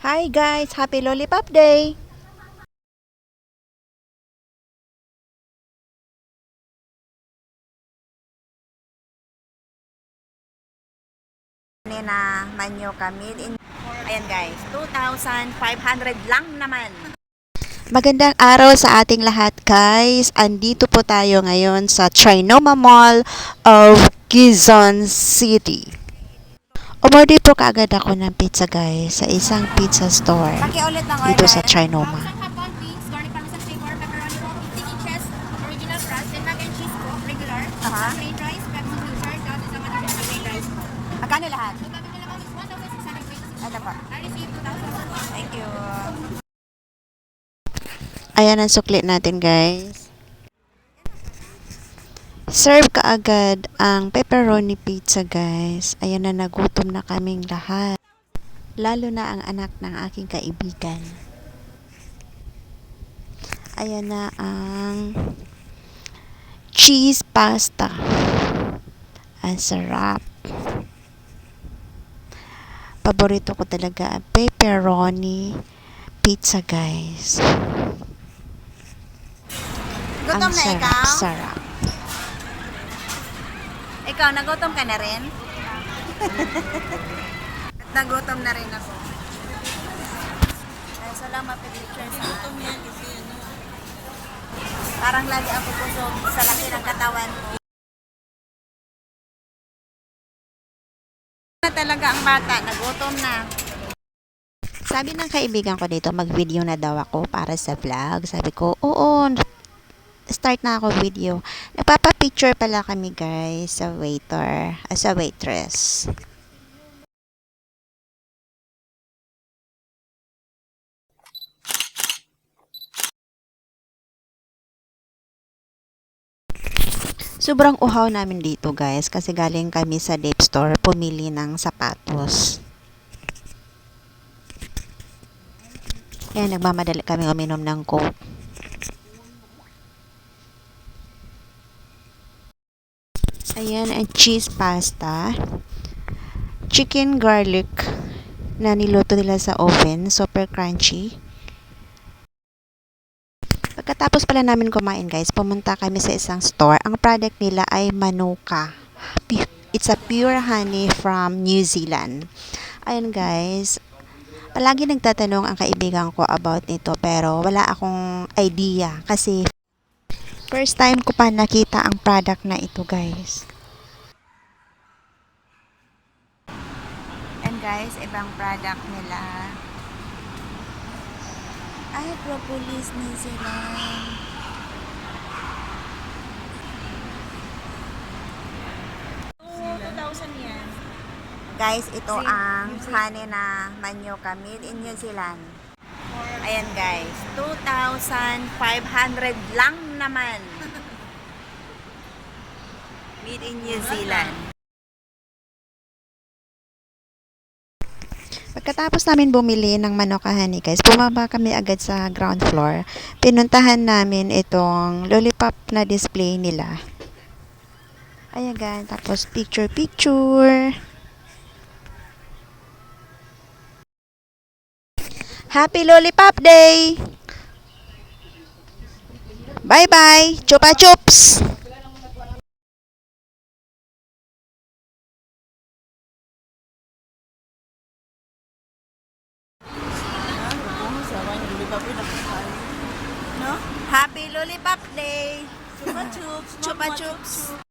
Hi guys! Happy Lollipop Day! Na manyo kami. Ayan guys, 2,500 lang naman. Magandang araw sa ating lahat guys. Andito po tayo ngayon sa Trinoma Mall of Quezon City. Umorder po kaagad ako ng pizza guys sa isang pizza store Pakiulit ng dito order. sa Trinoma. Hot wings, garlic parmesan flavor, pepperoni roll, 50 inches, original crust, and mac and cheese po, regular. Plain rice, pepperoni future, dot sa mga sa plain rice po. Magkano lahat? So, gagawin nyo lang is 1,626. Ano pa? I received 2,000. Thank you. Ayan ang sukli natin guys. Serve kaagad ang pepperoni pizza guys. Ayan na, nagutom na kaming lahat. Lalo na ang anak ng aking kaibigan. Ayan na ang cheese pasta. Ang sarap. Paborito ko talaga ang pepperoni pizza guys. Gutom Ang na ikaw? sarap. Ikaw, nagutom ka na rin? Nagutom na rin ako. Ay, salamat picture sa gutom yan kasi ano. Parang lagi ako busog sa laki ng katawan ko. Na talaga ang bata, nagutom na. Sabi ng kaibigan ko dito, mag-video na daw ako para sa vlog. Sabi ko, oo, start na ako video. Nagpapa-picture pala kami guys sa waiter, sa waitress. Sobrang uhaw namin dito guys kasi galing kami sa Dep Store pumili ng sapatos. Kaya nagmamadali kami uminom ng Coke. Ayan ang cheese pasta. Chicken garlic na niluto nila sa oven. Super crunchy. Pagkatapos pala namin kumain guys, pumunta kami sa isang store. Ang product nila ay Manuka. It's a pure honey from New Zealand. Ayan guys. Palagi nagtatanong ang kaibigan ko about nito pero wala akong idea kasi first time ko pa nakita ang product na ito guys. And guys, ibang product nila. Ay, propolis New Zealand. Oh, 2,000 yan. Guys, ito ang honey na manyoka made in New Zealand. Ayan guys, 2,500 lang naman. Made in New Zealand. Pagkatapos namin bumili ng Manuka honey guys, bumaba kami agad sa ground floor. Pinuntahan namin itong lollipop na display nila. Ayan guys, tapos picture. Happy Lollipop Day! Bye-bye! Chupa chups! No? Happy Lollipop Day! Chupa Chups! Chupa Chups!